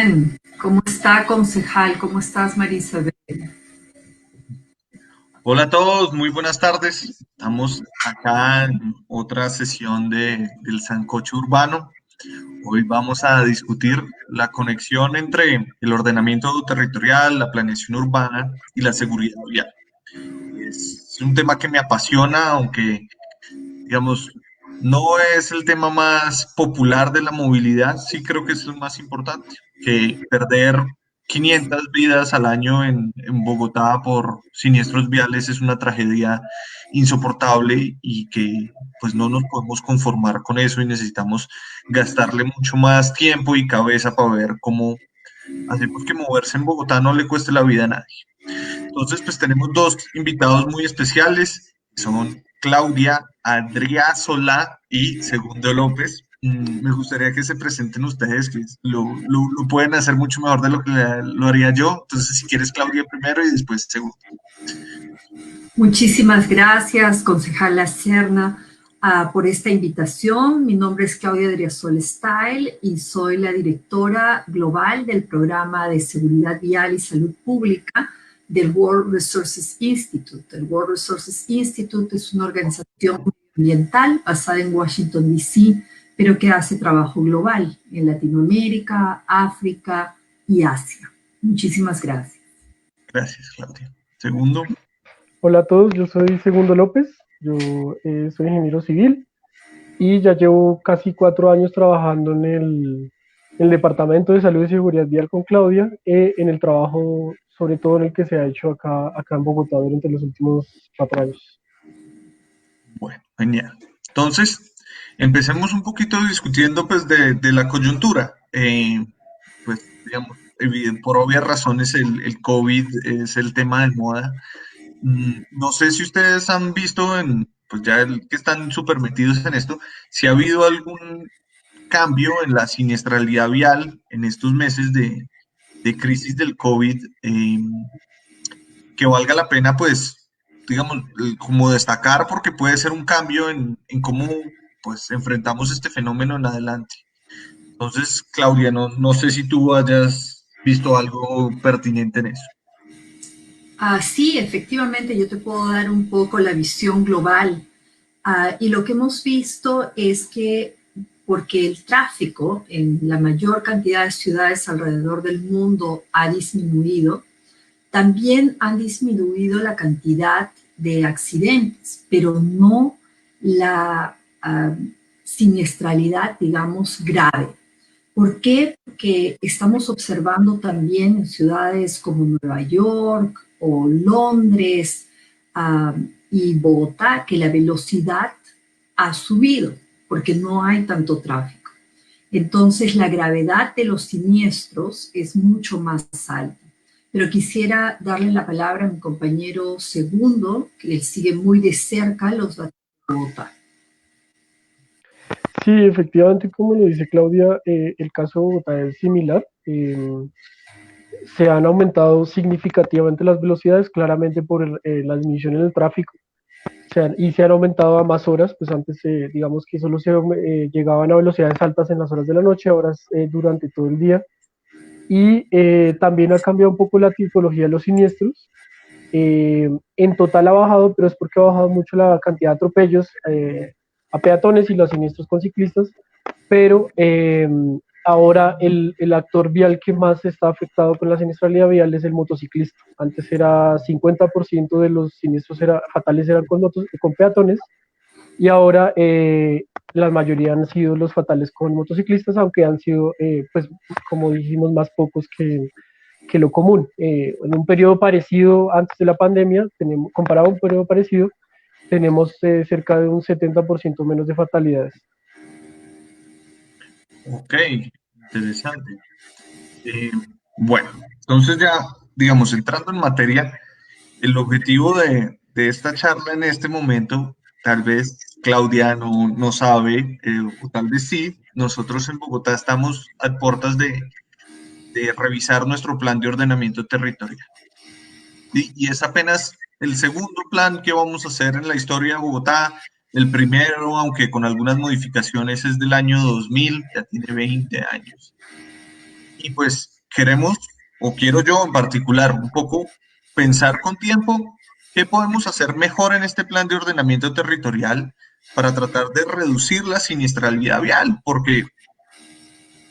Bien. ¿Cómo está, concejal? ¿Cómo estás, María Isabel? Hola a todos, muy buenas tardes. Estamos acá en otra sesión del Sancocho Urbano. Hoy vamos a discutir la conexión entre el ordenamiento territorial, la planeación urbana y la seguridad vial. Es un tema que me apasiona, aunque, digamos, no es el tema más popular de la movilidad. Sí creo que es el más importante, que perder 500 vidas al año en Bogotá por siniestros viales es una tragedia insoportable y que pues no nos podemos conformar con eso y necesitamos gastarle mucho más tiempo y cabeza para ver cómo hacemos que moverse en Bogotá no le cueste la vida a nadie. Entonces, pues tenemos dos invitados muy especiales, son Claudia Adriázola y Segundo López. Me gustaría que se presenten ustedes, que lo pueden hacer mucho mejor de lo que lo haría yo. Entonces, si quieres, Claudia primero y después Segundo. Muchísimas gracias, concejala Serna, por esta invitación. Mi nombre es Claudia Adriasol Style y soy la directora global del programa de seguridad vial y salud pública del World Resources Institute. El World Resources Institute es una organización ambiental basada en Washington, D.C., pero que hace trabajo global en Latinoamérica, África y Asia. Muchísimas gracias. Gracias, Claudia. Segundo. Hola a todos, yo soy Segundo López, yo soy ingeniero civil y ya llevo casi 4 años trabajando en el Departamento de Salud y Seguridad Vial con Claudia, en el trabajo sobre todo en el que se ha hecho acá en Bogotá durante los últimos 4 años. Bueno, genial. Entonces, empecemos un poquito discutiendo pues de la coyuntura. Pues, digamos, por obvias razones el COVID es el tema de moda. No sé si ustedes han visto, pues ya que están súper metidos en esto, si ha habido algún cambio en la siniestralidad vial en estos meses de crisis del COVID, que valga la pena, pues, digamos, como destacar, porque puede ser un cambio en cómo, pues, enfrentamos este fenómeno en adelante. Entonces, Claudia, no sé si tú hayas visto algo pertinente en eso. Sí, efectivamente, yo te puedo dar un poco la visión global. Y lo que hemos visto es que porque el tráfico en la mayor cantidad de ciudades alrededor del mundo ha disminuido, también han disminuido la cantidad de accidentes, pero no la siniestralidad, digamos, grave. ¿Por qué? Porque estamos observando también en ciudades como Nueva York o Londres y Bogotá que la velocidad ha subido porque no hay tanto tráfico. Entonces la gravedad de los siniestros es mucho más alta. Pero quisiera darle la palabra a mi compañero Segundo, que sigue muy de cerca los datos de Bogotá. Sí, efectivamente, como lo dice Claudia, el caso de Bogotá es similar. Se han aumentado significativamente las velocidades, claramente por la disminución en el tráfico. Se han aumentado a más horas, pues antes digamos que solo se llegaban a velocidades altas en las horas de la noche, ahora es durante todo el día. Y también ha cambiado un poco la tipología de los siniestros. En total ha bajado, pero es porque ha bajado mucho la cantidad de atropellos a peatones y los siniestros con ciclistas, pero ahora el actor vial que más está afectado con la siniestralidad vial es el motociclista. Antes era 50% de los siniestros fatales eran con peatones, y ahora la mayoría han sido los fatales con motociclistas, aunque han sido, pues, como dijimos, más pocos que lo común. En un periodo parecido antes de la pandemia, comparado a un periodo parecido, tenemos cerca de un 70% menos de fatalidades. Ok, interesante. Bueno, entonces ya, digamos, entrando en materia, el objetivo de esta charla en este momento, tal vez Claudia no sabe, o tal vez sí, nosotros en Bogotá estamos a puertas de revisar nuestro plan de ordenamiento territorial. Y es apenas el segundo plan que vamos a hacer en la historia de Bogotá. El primero, aunque con algunas modificaciones, es del año 2000, ya tiene 20 años. Y pues queremos, o quiero yo en particular, un poco pensar con tiempo qué podemos hacer mejor en este plan de ordenamiento territorial para tratar de reducir la siniestralidad vial, porque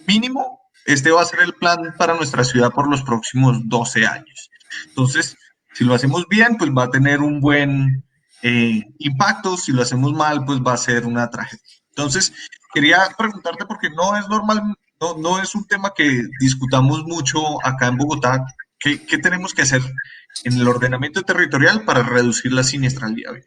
mínimo este va a ser el plan para nuestra ciudad por los próximos 12 años. Entonces, si lo hacemos bien, pues va a tener un buen impacto. Si lo hacemos mal, pues va a ser una tragedia. Entonces, quería preguntarte, porque no es normal, no es un tema que discutamos mucho acá en Bogotá. ¿Qué tenemos que hacer en el ordenamiento territorial para reducir la siniestralidad vial?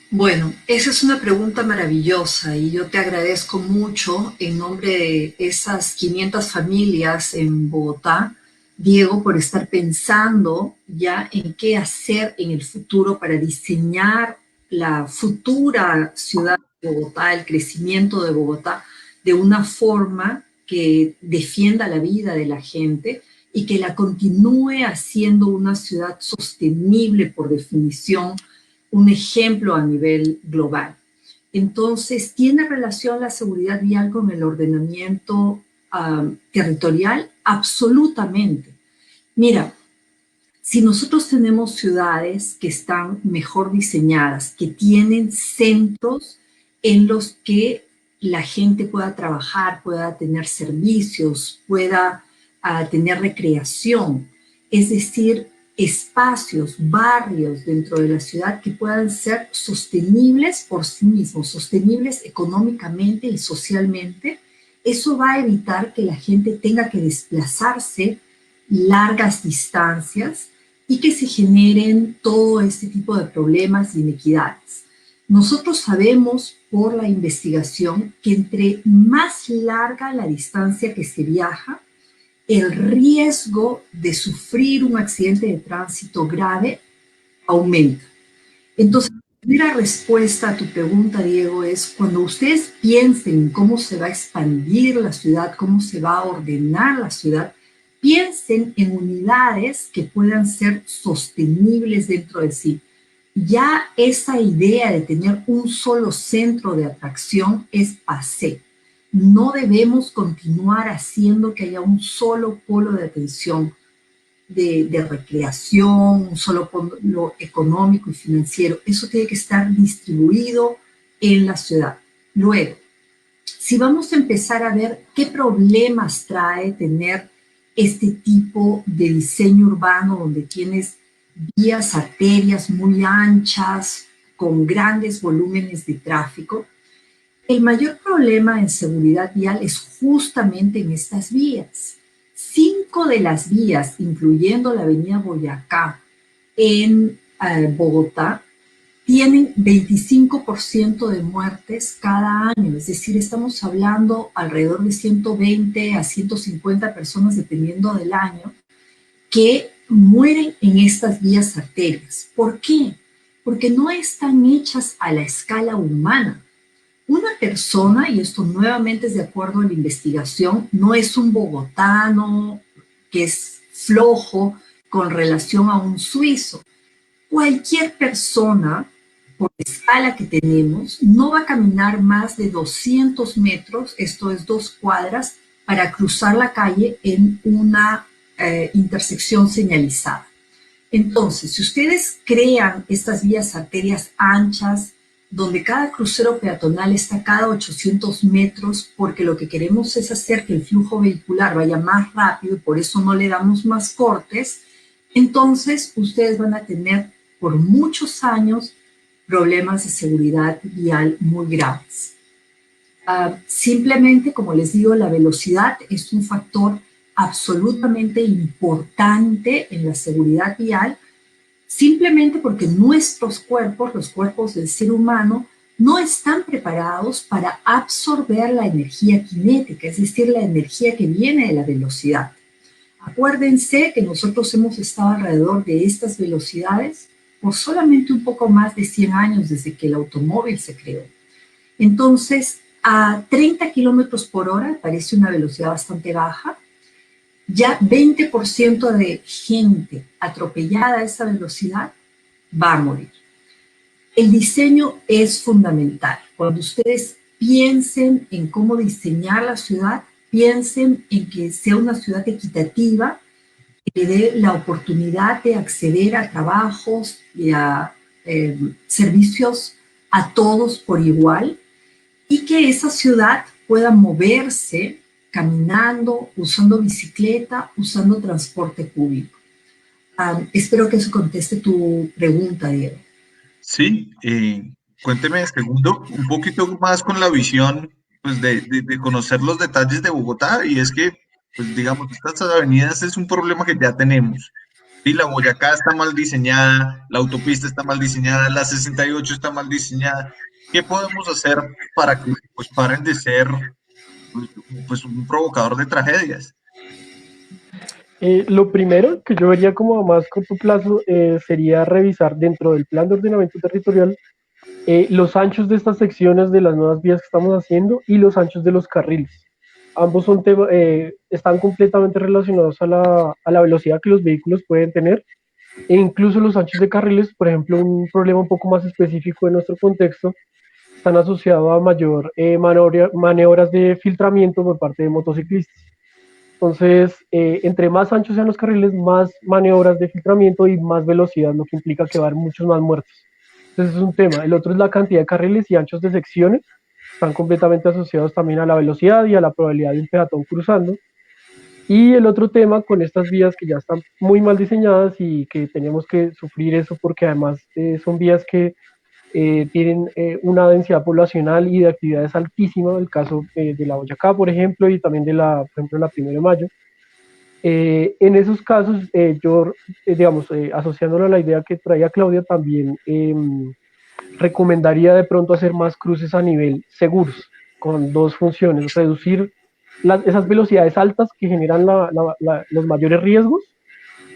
Bueno, esa es una pregunta maravillosa y yo te agradezco mucho en nombre de esas 500 familias en Bogotá, Diego, por estar pensando ya en qué hacer en el futuro para diseñar la futura ciudad de Bogotá, el crecimiento de Bogotá, de una forma que defienda la vida de la gente y que la continúe haciendo una ciudad sostenible por definición, un ejemplo a nivel global. Entonces, ¿tiene relación la seguridad vial con el ordenamiento territorial? Absolutamente. Mira, si nosotros tenemos ciudades que están mejor diseñadas, que tienen centros en los que la gente pueda trabajar, pueda tener servicios, pueda tener recreación, es decir, espacios, barrios dentro de la ciudad que puedan ser sostenibles por sí mismos, sostenibles económicamente y socialmente, eso va a evitar que la gente tenga que desplazarse largas distancias y que se generen todo este tipo de problemas y inequidades. Nosotros sabemos por la investigación que entre más larga la distancia que se viaja, el riesgo de sufrir un accidente de tránsito grave aumenta. Entonces, la primera respuesta a tu pregunta, Diego, es cuando ustedes piensen en cómo se va a expandir la ciudad, cómo se va a ordenar la ciudad, piensen en unidades que puedan ser sostenibles dentro de sí. Ya esa idea de tener un solo centro de atracción es pasé. No debemos continuar haciendo que haya un solo polo de atención, de recreación, un solo polo económico y financiero. Eso tiene que estar distribuido en la ciudad. Luego, si vamos a empezar a ver qué problemas trae tener este tipo de diseño urbano donde tienes vías, arterias muy anchas, con grandes volúmenes de tráfico, el mayor problema en seguridad vial es justamente en estas vías. 5 de las vías, incluyendo la avenida Boyacá en Bogotá, tienen 25% de muertes cada año, es decir, estamos hablando alrededor de 120 a 150 personas, dependiendo del año, que mueren en estas vías arterias. ¿Por qué? Porque no están hechas a la escala humana. Una persona, y esto nuevamente es de acuerdo a la investigación, no es un bogotano que es flojo con relación a un suizo. Cualquier persona, por la escala que tenemos, no va a caminar más de 200 metros, esto es 2 cuadras, para cruzar la calle en una intersección señalizada. Entonces, si ustedes crean estas vías arterias anchas, donde cada crucero peatonal está cada 800 metros, porque lo que queremos es hacer que el flujo vehicular vaya más rápido y por eso no le damos más cortes, entonces ustedes van a tener por muchos años problemas de seguridad vial muy graves. Simplemente, como les digo, la velocidad es un factor absolutamente importante en la seguridad vial, simplemente porque nuestros cuerpos, los cuerpos del ser humano, no están preparados para absorber la energía cinética, es decir, la energía que viene de la velocidad. Acuérdense que nosotros hemos estado alrededor de estas velocidades por solamente un poco más de 100 años desde que el automóvil se creó. Entonces, a 30 kilómetros por hora, parece una velocidad bastante baja, ya 20% de gente atropellada a esa velocidad va a morir. El diseño es fundamental. Cuando ustedes piensen en cómo diseñar la ciudad, piensen en que sea una ciudad equitativa, que le dé la oportunidad de acceder a trabajos y a servicios a todos por igual, y que esa ciudad pueda moverse caminando, usando bicicleta, usando transporte público. Espero que eso conteste tu pregunta, Diego. Sí, cuénteme segundo, un poquito más con la visión pues, de conocer los detalles de Bogotá, y es que, pues digamos, estas avenidas es un problema que ya tenemos. Sí, la Boyacá está mal diseñada, la autopista está mal diseñada, la 68 está mal diseñada. ¿Qué podemos hacer para que pues, paren de ser pues, un provocador de tragedias? Lo primero que yo vería como a más corto plazo sería revisar dentro del plan de ordenamiento territorial los anchos de estas secciones de las nuevas vías que estamos haciendo y los anchos de los carriles. Ambos están completamente relacionados a la velocidad que los vehículos pueden tener, e incluso los anchos de carriles, por ejemplo, un problema un poco más específico de nuestro contexto, están asociados a mayor maniobras de filtramiento por parte de motociclistas. Entonces, entre más anchos sean los carriles, más maniobras de filtramiento y más velocidad, lo que implica que va a haber muchos más muertos. Entonces, es un tema. El otro es la cantidad de carriles y anchos de secciones. Están completamente asociados también a la velocidad y a la probabilidad de un peatón cruzando. Y el otro tema con estas vías que ya están muy mal diseñadas y que tenemos que sufrir eso porque además son vías que tienen una densidad poblacional y de actividades altísima, el caso de la Boyacá, por ejemplo, y también por ejemplo, la 1 de Mayo. En esos casos, yo, digamos, asociándolo a la idea que traía Claudia, también recomendaría de pronto hacer más cruces a nivel seguros, con dos funciones: reducir esas velocidades altas que generan los mayores riesgos,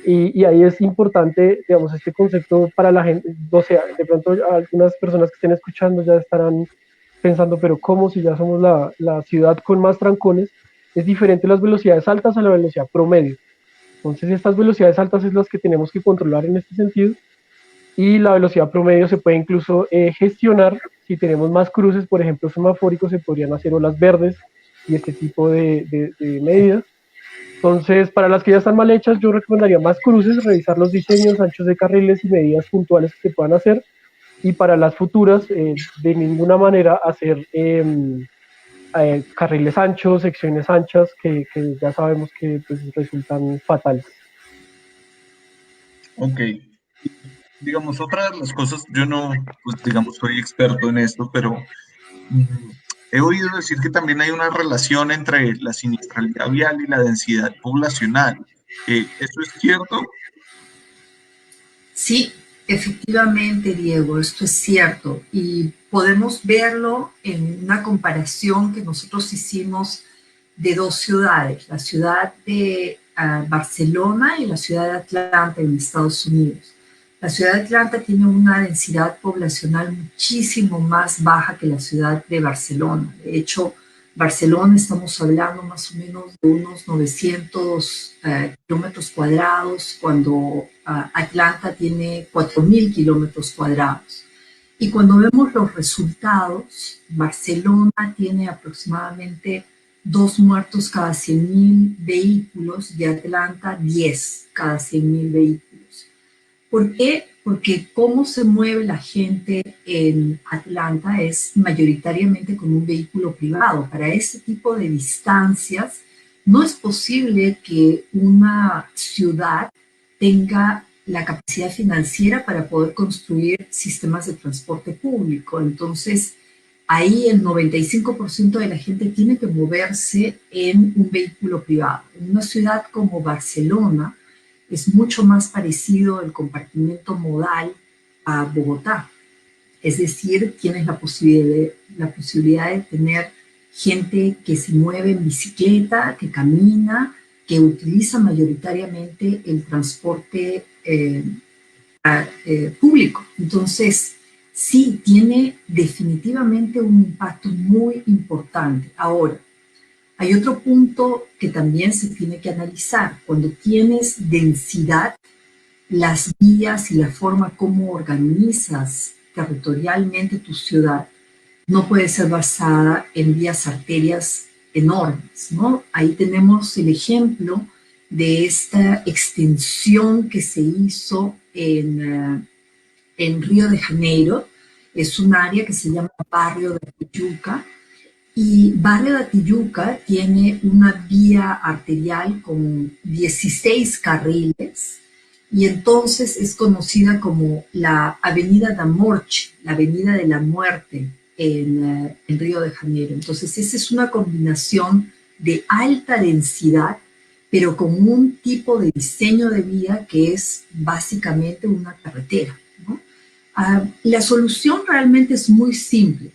y ahí es importante, digamos, este concepto para la gente. O sea, de pronto algunas personas que estén escuchando ya estarán pensando, pero ¿cómo si ya somos la ciudad con más trancones? Es diferente las velocidades altas a la velocidad promedio. Entonces, estas velocidades altas es las que tenemos que controlar en este sentido, y la velocidad promedio se puede incluso gestionar. Si tenemos más cruces, por ejemplo, semafóricos, se podrían hacer olas verdes y este tipo de medidas. Entonces, para las que ya están mal hechas, yo recomendaría más cruces, revisar los diseños, anchos de carriles y medidas puntuales que se puedan hacer. Y para las futuras, de ninguna manera hacer carriles anchos, secciones anchas, que ya sabemos que pues, resultan fatales. Ok. Digamos, otra de las cosas, yo no, pues digamos, soy experto en esto, pero he oído decir que también hay una relación entre la siniestralidad vial y la densidad poblacional. ¿Eso es cierto? Sí, efectivamente, Diego, esto es cierto. Y podemos verlo en una comparación que nosotros hicimos de dos ciudades, la ciudad de Barcelona y la ciudad de Atlanta en Estados Unidos. La ciudad de Atlanta tiene una densidad poblacional muchísimo más baja que la ciudad de Barcelona. De hecho, Barcelona estamos hablando más o menos de unos 900 kilómetros cuadrados, cuando Atlanta tiene 4.000 kilómetros cuadrados. Y cuando vemos los resultados, Barcelona tiene aproximadamente 2 muertos cada 100.000 vehículos, y Atlanta 10 cada 100.000 vehículos. ¿Por qué? Porque cómo se mueve la gente en Atlanta es mayoritariamente con un vehículo privado. Para ese tipo de distancias no es posible que una ciudad tenga la capacidad financiera para poder construir sistemas de transporte público. Entonces, ahí el 95% de la gente tiene que moverse en un vehículo privado. En una ciudad como Barcelona, es mucho más parecido el compartimiento modal a Bogotá. Es decir, tienes la posibilidad de tener gente que se mueve en bicicleta, que camina, que utiliza mayoritariamente el transporte público. Entonces, sí, tiene definitivamente un impacto muy importante. Ahora, hay otro punto que también se tiene que analizar. Cuando tienes densidad, las vías y la forma como organizas territorialmente tu ciudad no puede ser basada en vías arterias enormes, ¿no? Ahí tenemos el ejemplo de esta extensión que se hizo en Río de Janeiro. Es un área que se llama Barrio de Tijuca, y Barrio de Tijuca tiene una vía arterial con 16 carriles, y entonces es conocida como la Avenida da Morte, la Avenida de la Muerte en Río de Janeiro. Entonces esa es una combinación de alta densidad, pero con un tipo de diseño de vía que es básicamente una carretera, ¿no? La solución realmente es muy simple.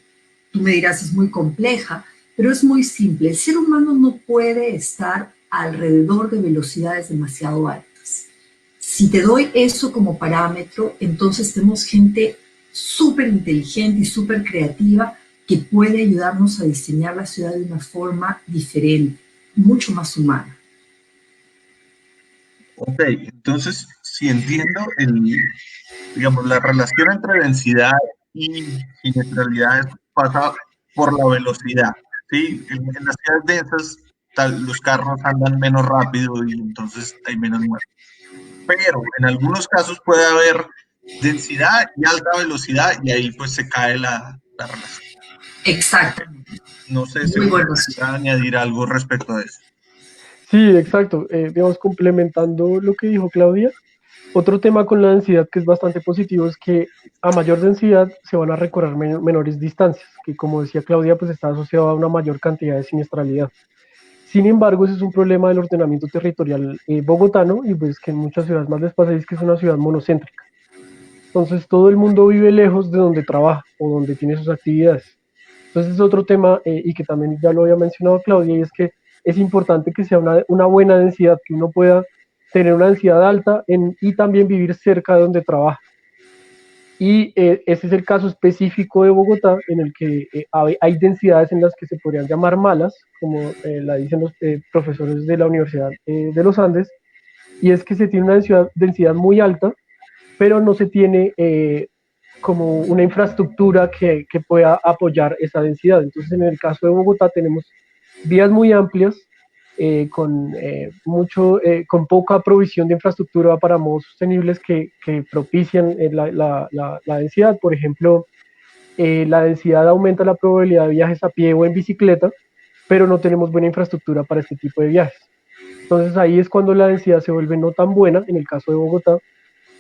Tú me dirás, es muy compleja, pero es muy simple. El ser humano no puede estar alrededor de velocidades demasiado altas. Si te doy eso como parámetro, entonces tenemos gente súper inteligente y súper creativa que puede ayudarnos a diseñar la ciudad de una forma diferente, mucho más humana. Ok, entonces, si entiendo, digamos, la relación entre densidad y siniestralidad pasa por la velocidad, ¿sí? En las ciudades densas, los carros andan menos rápido y entonces hay menos muertes. Pero en algunos casos puede haber densidad y alta velocidad y ahí pues se cae la relación. Exactamente. No sé si Muy usted bueno. quisiera añadir algo respecto a eso. Sí, exacto. Digamos, complementando lo que dijo Claudia, otro tema con la densidad que es bastante positivo es que a mayor densidad se van a recorrer menores distancias, que como decía Claudia, pues está asociado a una mayor cantidad de siniestralidad. Sin embargo, ese es un problema del ordenamiento territorial bogotano y pues que en muchas ciudades más les pasa es que es una ciudad monocéntrica. Entonces todo el mundo vive lejos de donde trabaja o donde tiene sus actividades. Entonces es otro tema y que también ya lo había mencionado Claudia y es que es importante que sea una buena densidad, que uno pueda tener una densidad alta y también vivir cerca de donde trabaja. Y ese es el caso específico de Bogotá, en el que hay densidades en las que se podrían llamar malas, como la dicen los profesores de la Universidad de los Andes, y es que se tiene una densidad muy alta, pero no se tiene como una infraestructura que pueda apoyar esa densidad. Entonces, en el caso de Bogotá tenemos vías muy amplias, con poca provisión de infraestructura para modos sostenibles que propician la densidad. Por ejemplo, la densidad aumenta la probabilidad de viajes a pie o en bicicleta, pero no tenemos buena infraestructura para este tipo de viajes. Entonces ahí es cuando la densidad se vuelve no tan buena, en el caso de Bogotá,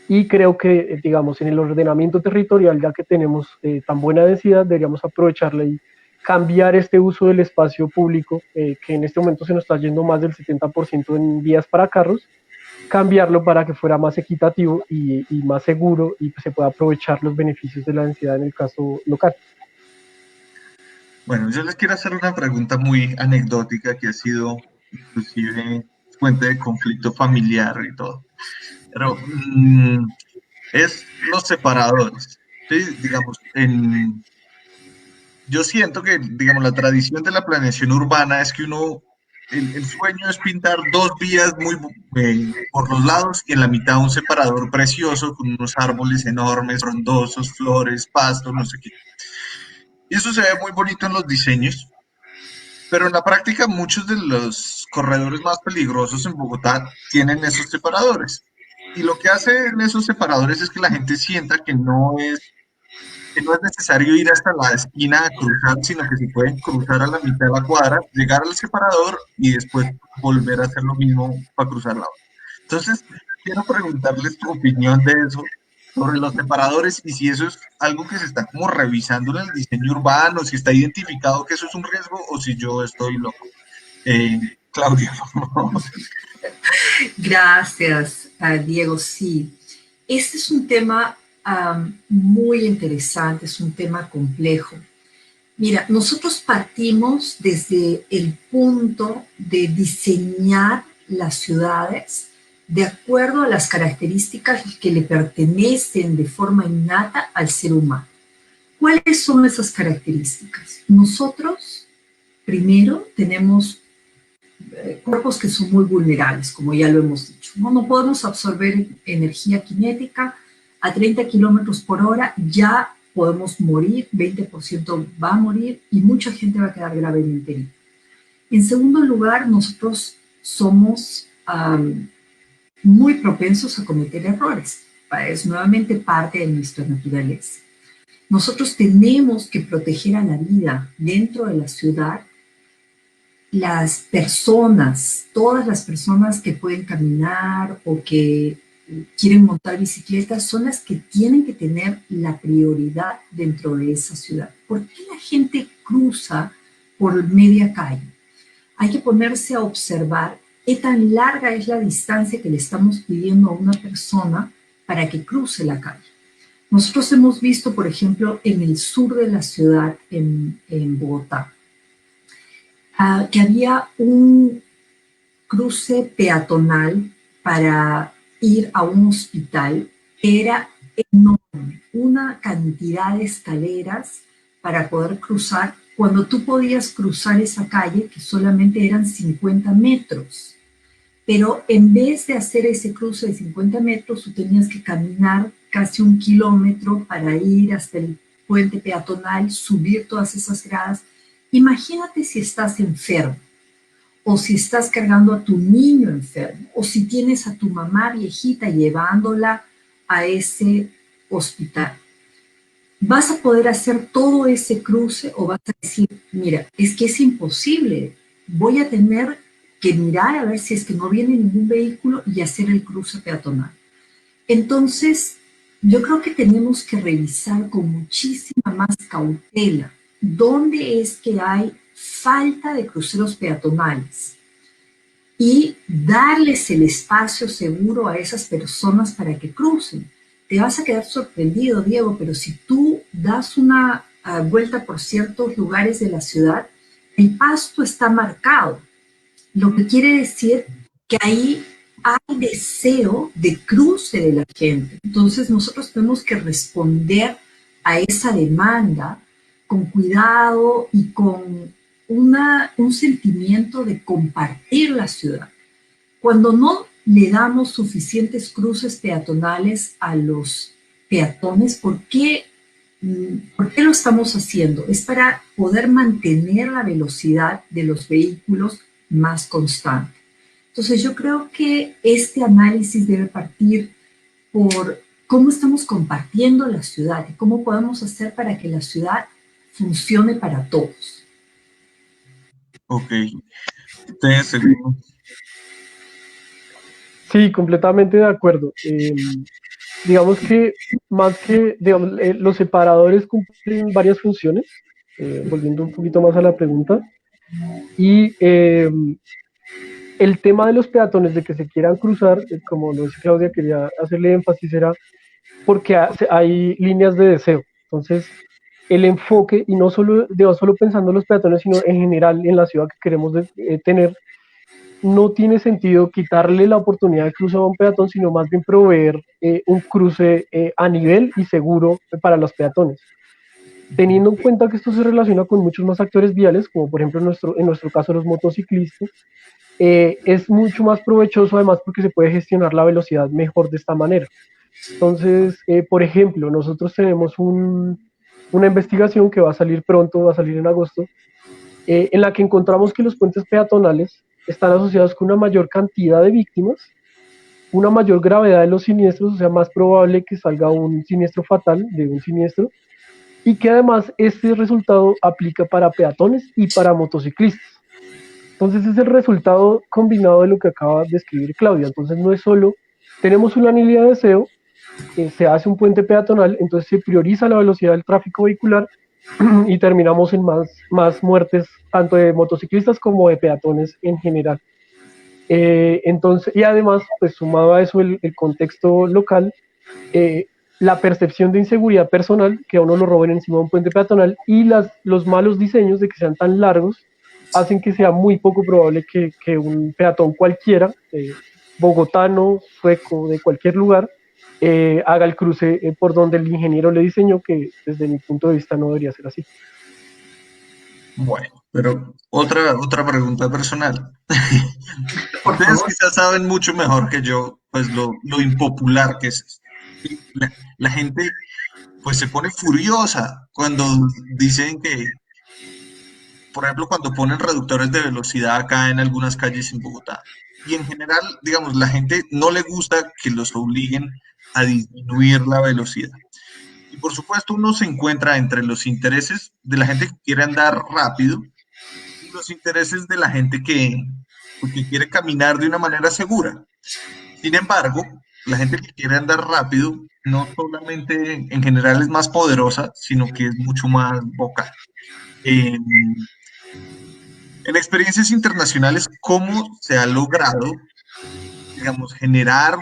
y creo que, digamos, en el ordenamiento territorial, ya que tenemos tan buena densidad, deberíamos aprovecharla y cambiar este uso del espacio público, que en este momento se nos está yendo más del 70% en vías para carros, cambiarlo para que fuera más equitativo y más seguro y se pueda aprovechar los beneficios de la densidad en el caso local. Bueno, yo les quiero hacer una pregunta muy anecdótica que ha sido inclusive fuente de conflicto familiar y todo. Pero es los separadores. ¿Sí? Digamos, yo siento que, digamos, la tradición de la planeación urbana es que el sueño es pintar dos vías muy por los lados y en la mitad un separador precioso con unos árboles enormes, frondosos, flores, pastos, no sé qué. Y eso se ve muy bonito en los diseños, pero en la práctica muchos de los corredores más peligrosos en Bogotá tienen esos separadores. Y lo que hacen esos separadores es que la gente sienta que no es necesario ir hasta la esquina a cruzar, sino que se pueden cruzar a la mitad de la cuadra, llegar al separador y después volver a hacer lo mismo para cruzar la otra. Entonces, quiero preguntarles tu opinión de eso, sobre los separadores y si eso es algo que se está como revisando en el diseño urbano, si está identificado que eso es un riesgo o si yo estoy loco. Claudia, vamos. Gracias, Diego. Sí, este es un tema muy interesante, es un tema complejo. Mira, nosotros partimos desde el punto de diseñar las ciudades de acuerdo a las características que le pertenecen de forma innata al ser humano. ¿Cuáles son esas características? Nosotros, primero, tenemos cuerpos que son muy vulnerables, como ya lo hemos dicho. No podemos absorber energía cinética a 30 kilómetros por hora, ya podemos morir, 20% va a morir y mucha gente va a quedar gravemente herida. En segundo lugar, nosotros somos muy propensos a cometer errores. Es nuevamente parte de nuestra naturaleza. Nosotros tenemos que proteger a la vida dentro de la ciudad. Las personas, todas las personas que pueden caminar o que quieren montar bicicletas son las que tienen que tener la prioridad dentro de esa ciudad. ¿Por qué la gente cruza por media calle? Hay que ponerse a observar qué tan larga es la distancia que le estamos pidiendo a una persona para que cruce la calle. Nosotros hemos visto, por ejemplo, en el sur de la ciudad, en Bogotá, que había un cruce peatonal para ir a un hospital que era enorme, una cantidad de escaleras para poder cruzar, cuando tú podías cruzar esa calle que solamente eran 50 metros. Pero en vez de hacer ese cruce de 50 metros, tú tenías que caminar casi 1 kilómetro para ir hasta el puente peatonal, subir todas esas gradas. Imagínate si estás enfermo, o si estás cargando a tu niño enfermo, o si tienes a tu mamá viejita llevándola a ese hospital. ¿Vas a poder hacer todo ese cruce o vas a decir, mira, es que es imposible, voy a tener que mirar a ver si es que no viene ningún vehículo y hacer el cruce peatonal? Entonces, yo creo que tenemos que revisar con muchísima más cautela dónde es que hay falta de cruceros peatonales y darles el espacio seguro a esas personas para que crucen. Te vas a quedar sorprendido, Diego, pero si tú das una vuelta por ciertos lugares de la ciudad, el pasto está marcado, lo que quiere decir que ahí hay deseo de cruce de la gente. Entonces nosotros tenemos que responder a esa demanda con cuidado y con un sentimiento de compartir la ciudad. Cuando no le damos suficientes cruces peatonales a los peatones, ¿por qué lo estamos haciendo? Es para poder mantener la velocidad de los vehículos más constante. Entonces yo creo que este análisis debe partir por cómo estamos compartiendo la ciudad y cómo podemos hacer para que la ciudad funcione para todos. Ok. Ustedes, Sí, completamente de acuerdo. Digamos que más que digamos, los separadores cumplen varias funciones, volviendo un poquito más a la pregunta, y el tema de los peatones, de que se quieran cruzar, como lo dice Claudia, quería hacerle énfasis, era porque hay líneas de deseo. Entonces, el enfoque, y no solo, solo pensando en los peatones, sino en general en la ciudad que queremos tener, no tiene sentido quitarle la oportunidad de cruzar a un peatón, sino más bien proveer un cruce a nivel y seguro para los peatones. Teniendo en cuenta que esto se relaciona con muchos más actores viales, como por ejemplo en nuestro caso los motociclistas, es mucho más provechoso además porque se puede gestionar la velocidad mejor de esta manera. Entonces, por ejemplo, nosotros tenemos una investigación que va a salir pronto, va a salir en agosto, en la que encontramos que los puentes peatonales están asociados con una mayor cantidad de víctimas, una mayor gravedad de los siniestros, o sea, más probable que salga un siniestro fatal de un siniestro, y que además este resultado aplica para peatones y para motociclistas. Entonces es el resultado combinado de lo que acaba de escribir Claudia. Entonces no es solo, tenemos una línea de deseo, se hace un puente peatonal, entonces se prioriza la velocidad del tráfico vehicular y terminamos en más muertes, tanto de motociclistas como de peatones en general. Entonces, y además, pues sumado a eso el contexto local, la percepción de inseguridad personal, que a uno lo roben encima de un puente peatonal, y los malos diseños de que sean tan largos, hacen que sea muy poco probable que un peatón cualquiera, bogotano, sueco, de cualquier lugar, haga el cruce por donde el ingeniero le diseñó, que desde mi punto de vista no debería ser así. bueno, pero otra pregunta personal. Por Ustedes favor. quizás saben mucho mejor que yo, pues lo impopular que es esto. Y la gente, pues se pone furiosa cuando dicen por ejemplo, cuando ponen reductores de velocidad acá en algunas calles en Bogotá. Y en general, digamos, la gente no le gusta que los obliguen a disminuir la velocidad. Y por supuesto, uno se encuentra entre los intereses de la gente que quiere andar rápido y los intereses de la gente que quiere caminar de una manera segura. Sin embargo, la gente que quiere andar rápido no solamente en general es más poderosa, sino que es mucho más vocal. En, en experiencias internacionales, ¿cómo se ha logrado, digamos, generar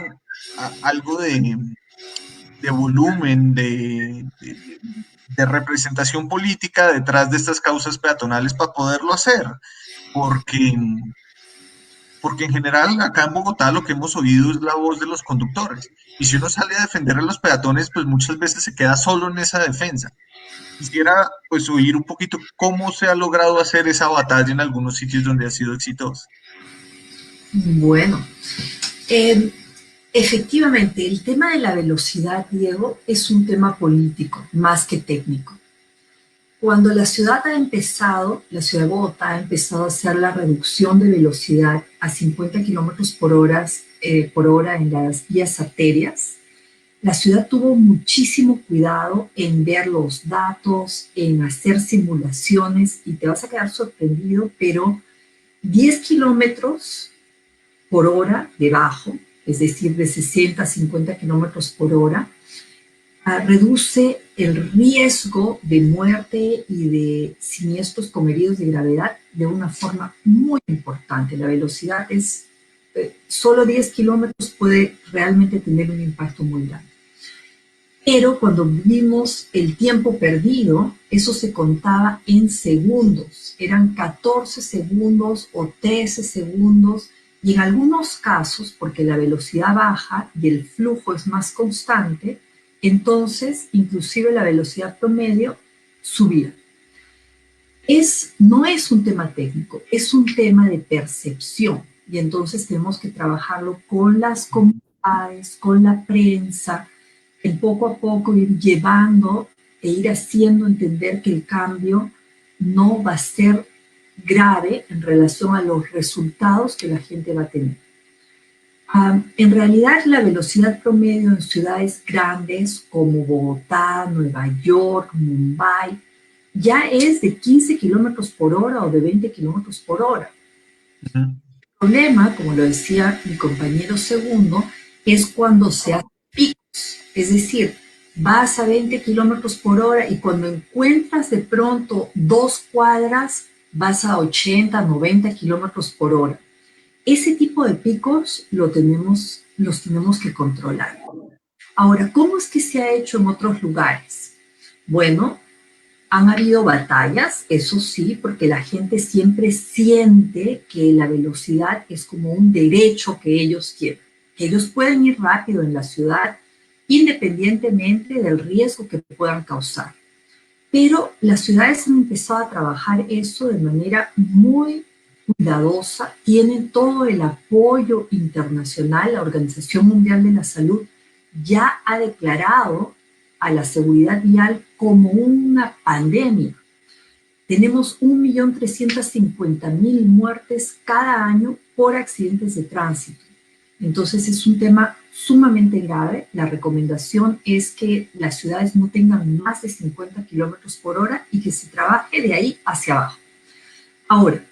algo de volumen, de representación política detrás de estas causas peatonales para poderlo hacer? Porque porque en general acá en Bogotá lo que hemos oído es la voz de los conductores. Y si uno sale a defender a los peatones, pues muchas veces se queda solo en esa defensa. Quisiera pues oír un poquito cómo se ha logrado hacer esa batalla en algunos sitios donde ha sido exitosa. Bueno, eh, efectivamente, el tema de la velocidad, Diego, es un tema político más que técnico. Cuando la ciudad de Bogotá ha empezado a hacer la reducción de velocidad a 50 kilómetros por hora en las vías arterias, la ciudad tuvo muchísimo cuidado en ver los datos, en hacer simulaciones, y te vas a quedar sorprendido, pero 10 kilómetros por hora debajo, es decir, de 60 a 50 kilómetros por hora, reduce el riesgo de muerte y de siniestros con heridos de gravedad de una forma muy importante. La velocidad es, solo 10 kilómetros puede realmente tener un impacto muy grande. Pero cuando vimos el tiempo perdido, eso se contaba en segundos. Eran 14 segundos o 13 segundos. Y en algunos casos, porque la velocidad baja y el flujo es más constante, entonces inclusive la velocidad promedio subía. No es un tema técnico, es un tema de percepción. Y entonces tenemos que trabajarlo con las comunidades, con la prensa, en poco a poco ir llevando e ir haciendo entender que el cambio no va a ser grave en relación a los resultados que la gente va a tener. En realidad, la velocidad promedio en ciudades grandes como Bogotá, Nueva York, Mumbai, ya es de 15 kilómetros por hora o de 20 kilómetros por hora. Uh -huh. El problema, como lo decía mi compañero segundo, es cuando se hacen picos, es decir, vas a 20 kilómetros por hora y cuando encuentras de pronto 2 cuadras, vas a 80, 90 kilómetros por hora. Ese tipo de picos los tenemos que controlar. Ahora, ¿cómo es que se ha hecho en otros lugares? Bueno, han habido batallas, eso sí, porque la gente siempre siente que la velocidad es como un derecho que ellos tienen, que ellos pueden ir rápido en la ciudad independientemente del riesgo que puedan causar. Pero las ciudades han empezado a trabajar eso de manera muy cuidadosa, tienen todo el apoyo internacional. La Organización Mundial de la Salud ya ha declarado a la seguridad vial como una pandemia. Tenemos 1.350.000 muertes cada año por accidentes de tránsito. Entonces es un tema sumamente grave. La recomendación es que las ciudades no tengan más de 50 kilómetros por hora y que se trabaje de ahí hacia abajo. Ahora,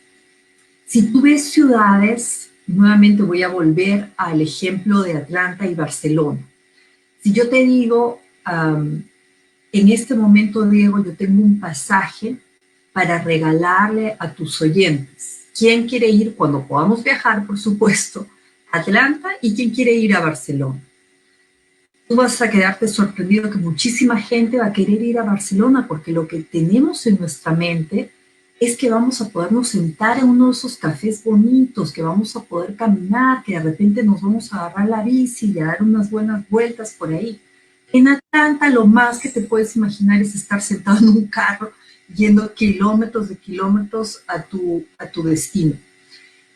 si tú ves ciudades, nuevamente voy a volver al ejemplo de Atlanta y Barcelona. Si yo te digo, en este momento, Diego, yo tengo un pasaje para regalarle a tus oyentes. ¿Quién quiere ir cuando podamos viajar, por supuesto, a Atlanta y quién quiere ir a Barcelona? Tú vas a quedarte sorprendido que muchísima gente va a querer ir a Barcelona porque lo que tenemos en nuestra mente es que vamos a podernos sentar en uno de esos cafés bonitos, que vamos a poder caminar, que de repente nos vamos a agarrar la bici y a dar unas buenas vueltas por ahí. En Atlanta lo más que te puedes imaginar es estar sentado en un carro yendo kilómetros de kilómetros a tu destino.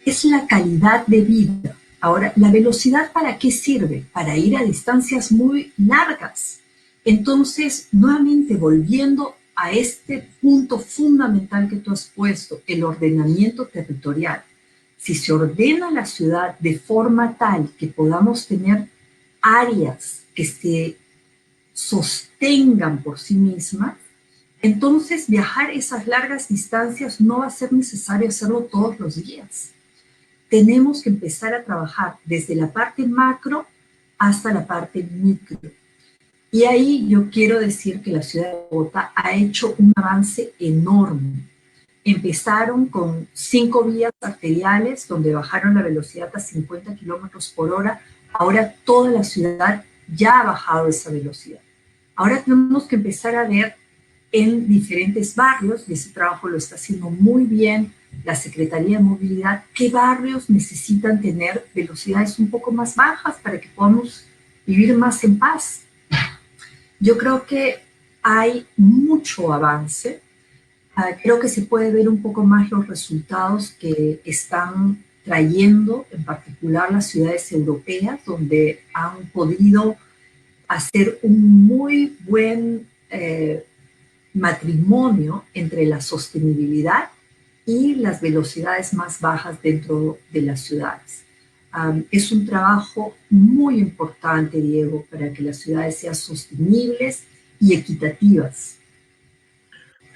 Es la calidad de vida. Ahora, ¿la velocidad para qué sirve? Para ir a distancias muy largas. Entonces, nuevamente volviendo a este punto fundamental que tú has puesto, el ordenamiento territorial. Si se ordena la ciudad de forma tal que podamos tener áreas que se sostengan por sí mismas, entonces viajar esas largas distancias no va a ser necesario hacerlo todos los días. Tenemos que empezar a trabajar desde la parte macro hasta la parte micro. Y ahí yo quiero decir que la ciudad de Bogotá ha hecho un avance enorme. Empezaron con 5 vías arteriales donde bajaron la velocidad a 50 kilómetros por hora. Ahora toda la ciudad ya ha bajado esa velocidad. Ahora tenemos que empezar a ver en diferentes barrios, y ese trabajo lo está haciendo muy bien la Secretaría de Movilidad, qué barrios necesitan tener velocidades un poco más bajas para que podamos vivir más en paz. Yo creo que hay mucho avance. Creo que se puede ver un poco más los resultados que están trayendo, en particular las ciudades europeas, donde han podido hacer un muy buen matrimonio entre la sostenibilidad y las velocidades más bajas dentro de las ciudades. Es un trabajo muy importante, Diego, para que las ciudades sean sostenibles y equitativas.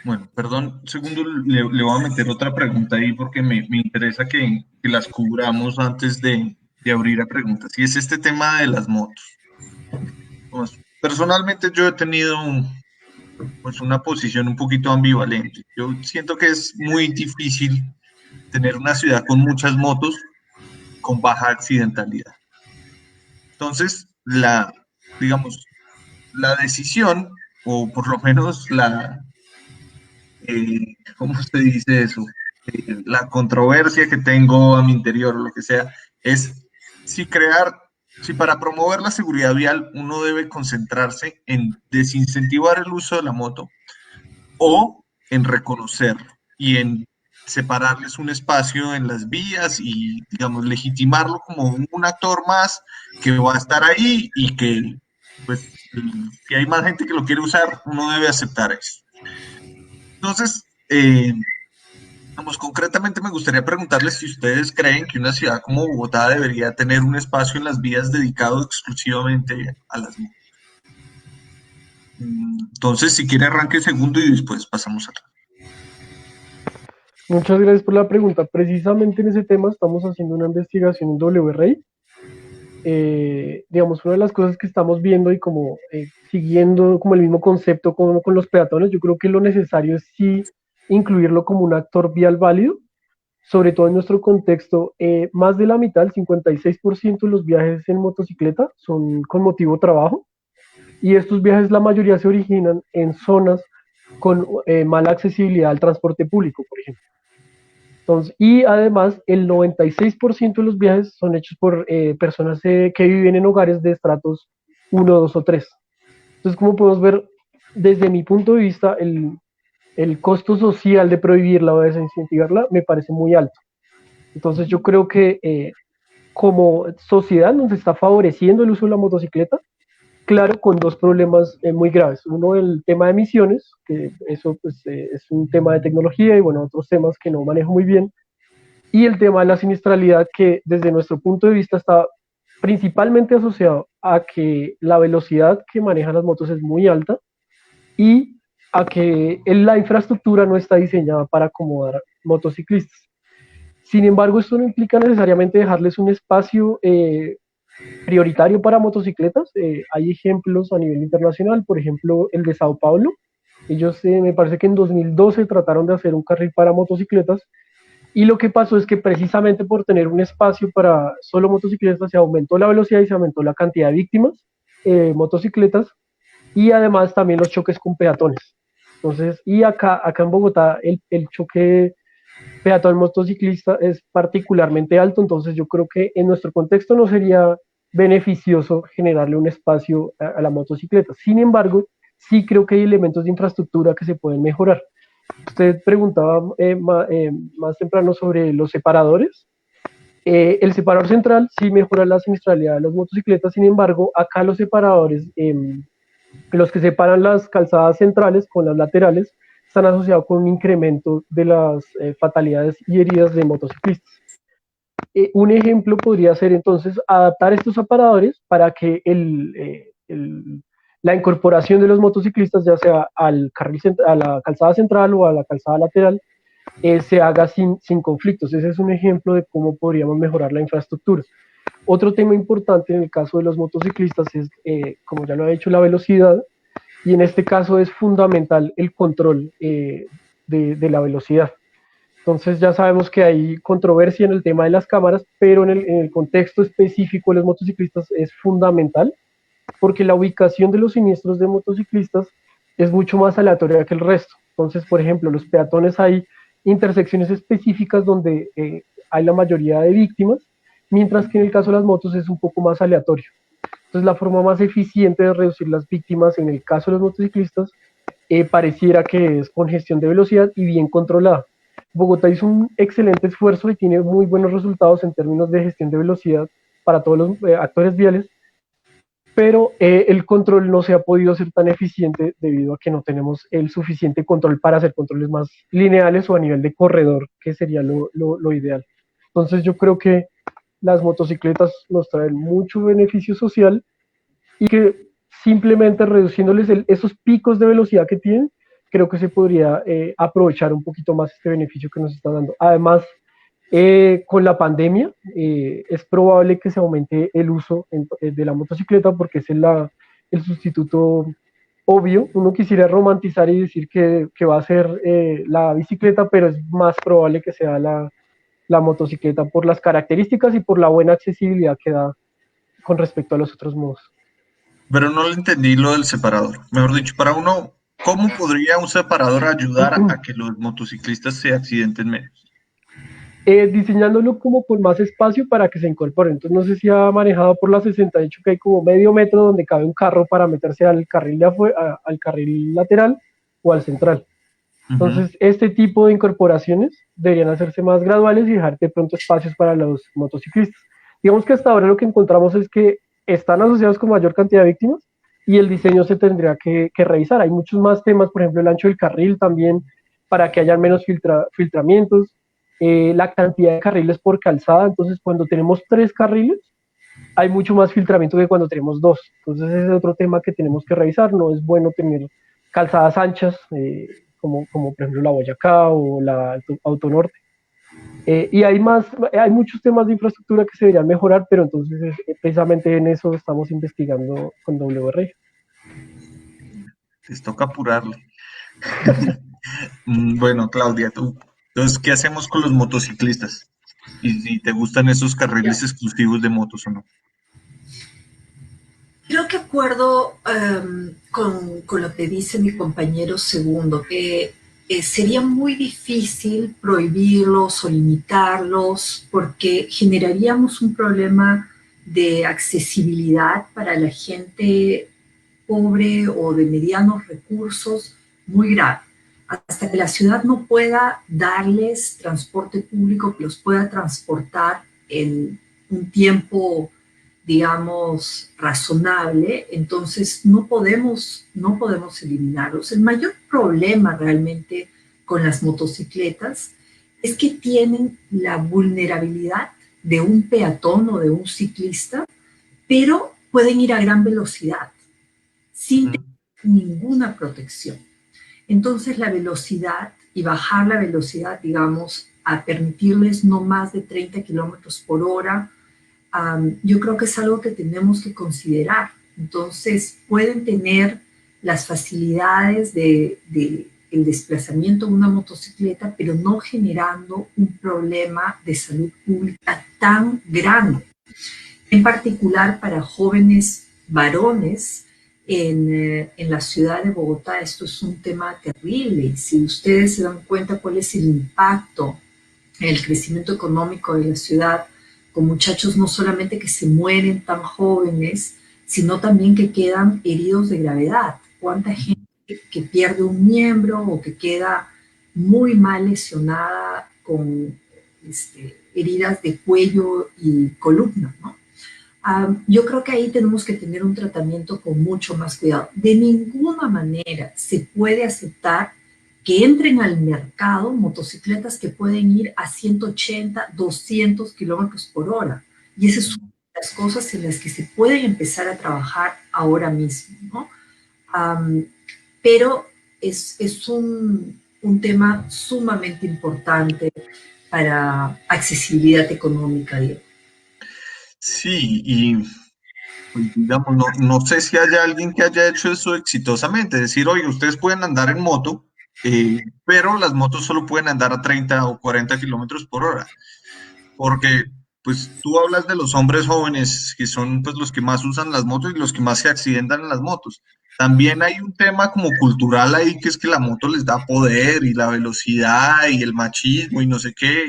Bueno, perdón, segundo, le voy a meter otra pregunta ahí porque me interesa que las cubramos antes de abrir a preguntas. Y es este tema de las motos. Pues, personalmente yo he tenido pues, una posición un poquito ambivalente. Yo siento que es muy difícil tener una ciudad con muchas motos con baja accidentalidad. Entonces, digamos, la decisión, o por lo menos ¿cómo se dice eso? La controversia que tengo a mi interior, o lo que sea, es si para promover la seguridad vial uno debe concentrarse en desincentivar el uso de la moto o en reconocerlo y en separarles un espacio en las vías y, digamos, legitimarlo como un actor más que va a estar ahí y que, pues, si hay más gente que lo quiere usar, uno debe aceptar eso. Entonces, vamos, concretamente me gustaría preguntarles si ustedes creen que una ciudad como Bogotá debería tener un espacio en las vías dedicado exclusivamente a las motos. Entonces, si quiere arranque segundo y después pasamos a... Muchas gracias por la pregunta. Precisamente en ese tema estamos haciendo una investigación en WRI. Digamos, una de las cosas que estamos viendo y como siguiendo como el mismo concepto con los peatones, yo creo que lo necesario es sí incluirlo como un actor vial válido, sobre todo en nuestro contexto. Más de la mitad, el 56% de los viajes en motocicleta son con motivo trabajo, y estos viajes la mayoría se originan en zonas con mala accesibilidad al transporte público, por ejemplo. Entonces, y además, el 96% de los viajes son hechos por personas que viven en hogares de estratos 1, 2 o 3. Entonces, como podemos ver, desde mi punto de vista, el costo social de prohibirla o de desincentivarla me parece muy alto. Entonces, yo creo que como sociedad nos está favoreciendo el uso de la motocicleta, claro, con dos problemas muy graves. Uno, el tema de emisiones, que eso pues, es un tema de tecnología y bueno, otros temas que no manejo muy bien. Y el tema de la siniestralidad, que desde nuestro punto de vista está principalmente asociado a que la velocidad que manejan las motos es muy alta y a que la infraestructura no está diseñada para acomodar motociclistas. Sin embargo, esto no implica necesariamente dejarles un espacio prioritario para motocicletas. Hay ejemplos a nivel internacional, por ejemplo, el de Sao Paulo. Ellos me parece que en 2012 trataron de hacer un carril para motocicletas y lo que pasó es que precisamente por tener un espacio para solo motocicletas se aumentó la velocidad y se aumentó la cantidad de víctimas motocicletas y además también los choques con peatones. Entonces, y acá en Bogotá el choque peatón motociclista es particularmente alto, entonces yo creo que en nuestro contexto no sería beneficioso generarle un espacio a la motocicleta. Sin embargo, sí creo que hay elementos de infraestructura que se pueden mejorar. Usted preguntaba más temprano sobre los separadores. El separador central sí mejora la siniestralidad de las motocicletas, sin embargo, acá los separadores Los que separan las calzadas centrales con las laterales están asociados con un incremento de las fatalidades y heridas de motociclistas. Un ejemplo podría ser entonces adaptar estos aparadores para que la incorporación de los motociclistas, ya sea al carril, a la calzada central o a la calzada lateral, se haga sin conflictos. Ese es un ejemplo de cómo podríamos mejorar la infraestructura. Otro tema importante en el caso de los motociclistas es, como ya lo ha dicho, la velocidad, y en este caso es fundamental el control de la velocidad. Entonces ya sabemos que hay controversia en el tema de las cámaras, pero en el contexto específico de los motociclistas es fundamental porque la ubicación de los siniestros de motociclistas es mucho más aleatoria que el resto. Entonces, por ejemplo, los peatones hay intersecciones específicas donde hay la mayoría de víctimas, mientras que en el caso de las motos es un poco más aleatorio. Entonces, la forma más eficiente de reducir las víctimas en el caso de los motociclistas pareciera que es con gestión de velocidad y bien controlada. Bogotá hizo un excelente esfuerzo y tiene muy buenos resultados en términos de gestión de velocidad para todos los actores viales, pero el control no se ha podido hacer tan eficiente debido a que no tenemos el suficiente control para hacer controles más lineales o a nivel de corredor, que sería lo ideal. Entonces yo creo que las motocicletas nos traen mucho beneficio social y que simplemente reduciéndoles esos picos de velocidad que tienen, creo que se podría aprovechar un poquito más este beneficio que nos está dando. Además, con la pandemia es probable que se aumente el uso de la motocicleta porque es el sustituto obvio. Uno quisiera romantizar y decir que va a ser la bicicleta, pero es más probable que sea la motocicleta por las características y por la buena accesibilidad que da con respecto a los otros modos. Pero no le entendí lo del separador. Mejor dicho, para uno, ¿cómo podría un separador ayudar a que los motociclistas se accidenten menos? Diseñándolo como con más espacio para que se incorpore. Entonces no sé si ha manejado por la 68 que hay como medio metro donde cabe un carro para meterse al carril, al carril lateral o al central. Entonces este tipo de incorporaciones deberían hacerse más graduales y dejar de pronto espacios para los motociclistas. Digamos que hasta ahora lo que encontramos es que están asociados con mayor cantidad de víctimas y el diseño se tendría que revisar. Hay muchos más temas, por ejemplo el ancho del carril también, para que haya menos filtramientos, la cantidad de carriles por calzada. Entonces cuando tenemos 3 carriles hay mucho más filtramiento que cuando tenemos 2. Entonces ese es otro tema que tenemos que revisar. No es bueno tener calzadas anchas, como por ejemplo la Boyacá o la Autonorte. Y hay muchos temas de infraestructura que se deberían mejorar, pero entonces precisamente en eso estamos investigando con WR. Les toca apurarle. Bueno, Claudia, tú. Entonces, ¿qué hacemos con los motociclistas? Y si te gustan esos carriles exclusivos de motos o no. Creo que acuerdo con lo que dice mi compañero segundo, que sería muy difícil prohibirlos o limitarlos porque generaríamos un problema de accesibilidad para la gente pobre o de medianos recursos muy grave. Hasta que la ciudad no pueda darles transporte público que los pueda transportar en un tiempo, digamos, razonable, entonces no podemos eliminarlos. El mayor problema realmente con las motocicletas es que tienen la vulnerabilidad de un peatón o de un ciclista, pero pueden ir a gran velocidad sin tener ninguna protección. Entonces la velocidad y bajar la velocidad, digamos, a permitirles no más de 30 kilómetros por hora, yo creo que es algo que tenemos que considerar. Entonces pueden tener las facilidades de el desplazamiento de una motocicleta, pero no generando un problema de salud pública tan grande. En particular para jóvenes varones en la ciudad de Bogotá, esto es un tema terrible. Y si ustedes se dan cuenta cuál es el impacto en el crecimiento económico de la ciudad, con muchachos no solamente que se mueren tan jóvenes, sino también que quedan heridos de gravedad. ¿Cuánta gente que pierde un miembro o que queda muy mal lesionada con heridas de cuello y columna, ¿no? Yo creo que ahí tenemos que tener un tratamiento con mucho más cuidado. De ninguna manera se puede aceptar que entren al mercado motocicletas que pueden ir a 180, 200 kilómetros por hora. Y esas son las cosas en las que se pueden empezar a trabajar ahora mismo, ¿no? Pero es un tema sumamente importante para accesibilidad económica, Diego. Sí, y pues, digamos, no sé si haya alguien que haya hecho eso exitosamente, decir, oye, ustedes pueden andar en moto, pero las motos solo pueden andar a 30 o 40 kilómetros por hora, porque pues tú hablas de los hombres jóvenes, que son pues los que más usan las motos y los que más se accidentan en las motos. También hay un tema como cultural ahí, que es que la moto les da poder y la velocidad y el machismo y no sé qué,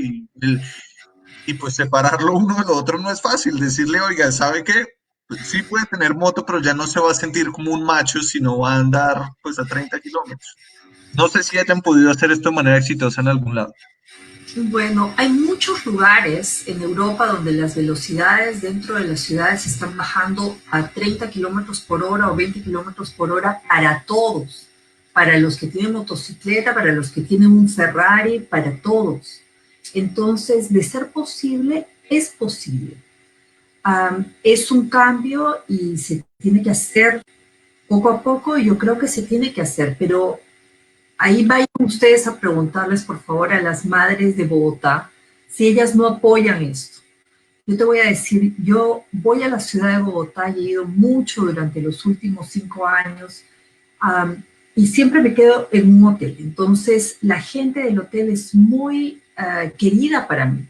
y pues separarlo uno de lo otro no es fácil. Decirle, oiga, ¿sabe qué? Pues sí puede tener moto, pero ya no se va a sentir como un macho, sino va a andar pues a 30 kilómetros. No sé si hayan podido hacer esto de manera exitosa en algún lado. Bueno, hay muchos lugares en Europa donde las velocidades dentro de las ciudades están bajando a 30 kilómetros por hora o 20 kilómetros por hora para todos, para los que tienen motocicleta, para los que tienen un Ferrari, para todos. Entonces, de ser posible, es posible. Es un cambio y se tiene que hacer poco a poco, y yo creo que se tiene que hacer, pero ahí vayan ustedes a preguntarles, por favor, a las madres de Bogotá si ellas no apoyan esto. Yo te voy a decir, yo voy a la ciudad de Bogotá y he ido mucho durante los últimos 5 años, y siempre me quedo en un hotel. Entonces, la gente del hotel es muy querida para mí.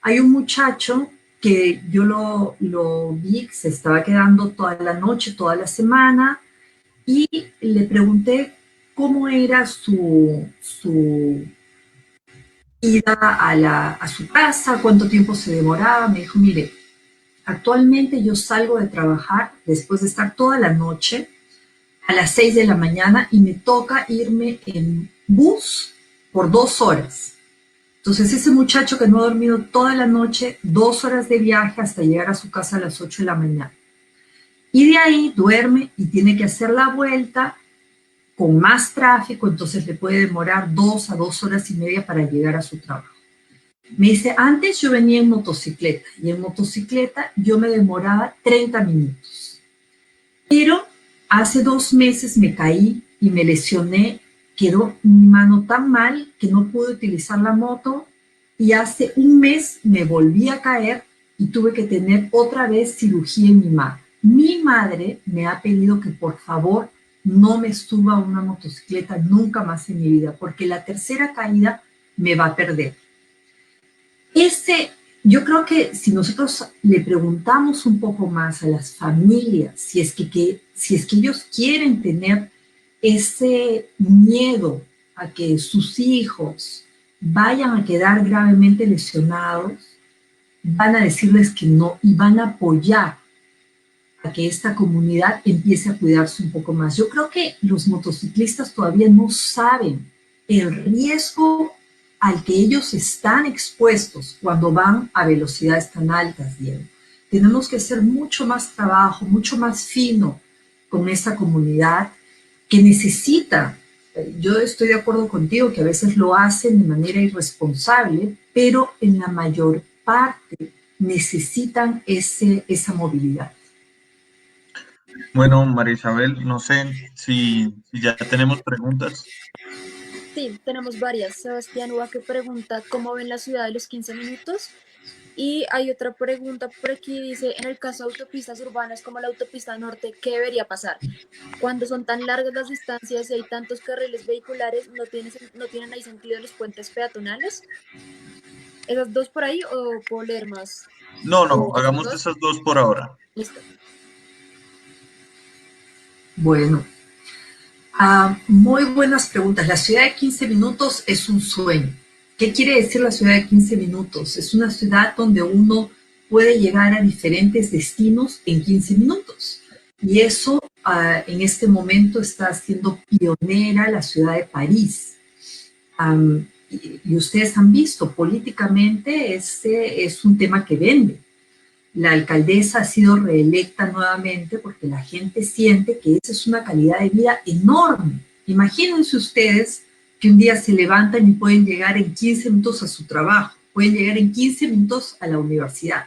Hay un muchacho que yo lo vi, que se estaba quedando toda la noche, toda la semana, y le pregunté cómo era su ida a su casa, cuánto tiempo se demoraba. Me dijo, mire, actualmente yo salgo de trabajar después de estar toda la noche a las 6 de la mañana y me toca irme en bus por 2 horas. Entonces ese muchacho que no ha dormido toda la noche, 2 horas de viaje hasta llegar a su casa a las 8 de la mañana. Y de ahí duerme y tiene que hacer la vuelta con más tráfico, entonces le puede demorar 2 a 2 horas y media para llegar a su trabajo. Me dice, antes yo venía en motocicleta y en motocicleta yo me demoraba 30 minutos. Pero hace 2 meses me caí y me lesioné, quedó mi mano tan mal que no pude utilizar la moto, y hace un mes me volví a caer y tuve que tener otra vez cirugía en mi mano. Mi madre me ha pedido que por favor no me suba a una motocicleta nunca más en mi vida, porque la tercera caída me va a perder. Yo creo que si nosotros le preguntamos un poco más a las familias, si es que ellos quieren tener ese miedo a que sus hijos vayan a quedar gravemente lesionados, van a decirles que no y van a apoyar a que esta comunidad empiece a cuidarse un poco más. Yo creo que los motociclistas todavía no saben el riesgo al que ellos están expuestos cuando van a velocidades tan altas, Diego. Tenemos que hacer mucho más trabajo, mucho más fino con esta comunidad que necesita. Yo estoy de acuerdo contigo que a veces lo hacen de manera irresponsable, pero en la mayor parte necesitan esa movilidad. Bueno, María Isabel, no sé si ya tenemos preguntas. Sí, tenemos varias. Sebastián Ubaque pregunta, ¿cómo ven la ciudad de los 15 minutos? Y hay otra pregunta por aquí, dice, en el caso de autopistas urbanas como la autopista norte, ¿qué debería pasar? Cuando son tan largas las distancias y hay tantos carriles vehiculares, ¿no tienen ahí sentido los puentes peatonales? ¿Esas dos por ahí o puedo leer más? No, ¿O esas hagamos dos? esas dos por ahora. Listo. Bueno, muy buenas preguntas. La ciudad de 15 minutos es un sueño. ¿Qué quiere decir la ciudad de 15 minutos? Es una ciudad donde uno puede llegar a diferentes destinos en 15 minutos. Y eso en este momento está siendo pionera la ciudad de París. Y ustedes han visto, políticamente este es un tema que vende. la alcaldesa ha sido reelecta nuevamente porque la gente siente que esa es una calidad de vida enorme. Imagínense ustedes que un día se levantan y pueden llegar en 15 minutos a su trabajo, pueden llegar en 15 minutos a la universidad.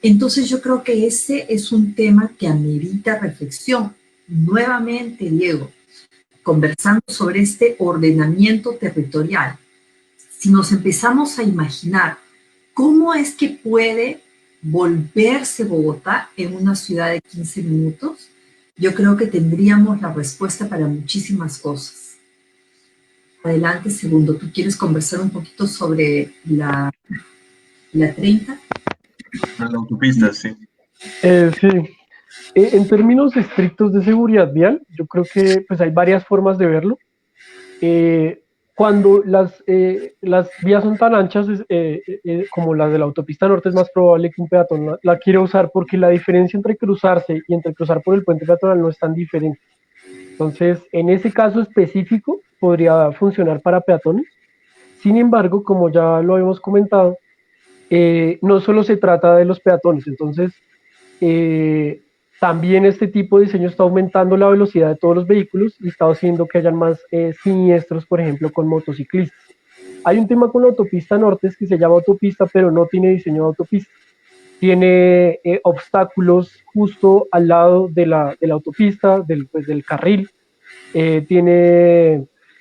Entonces yo creo que ese es un tema que amerita reflexión. Nuevamente, Diego, conversando sobre este ordenamiento territorial, si nos empezamos a imaginar cómo es que puede volverse Bogotá en una ciudad de 15 minutos, yo creo que tendríamos la respuesta para muchísimas cosas. Adelante, segundo. ¿Tú quieres conversar un poquito sobre la 30? La autopista, sí. Sí. En términos estrictos de seguridad vial, yo creo que pues, hay varias formas de verlo. Cuando las vías son tan anchas como las de la autopista norte, es más probable que un peatón la quiera usar porque la diferencia entre cruzarse y entre cruzar por el puente peatonal no es tan diferente. Entonces, en ese caso específico, podría funcionar para peatones. Sin embargo, como ya lo hemos comentado, no solo se trata de los peatones. Entonces, también este tipo de diseño está aumentando la velocidad de todos los vehículos y está haciendo que hayan más siniestros, por ejemplo, con motociclistas. Hay un tema con la autopista norte es que se llama autopista, pero no tiene diseño de autopista. Tiene obstáculos justo al lado de la autopista, del carril.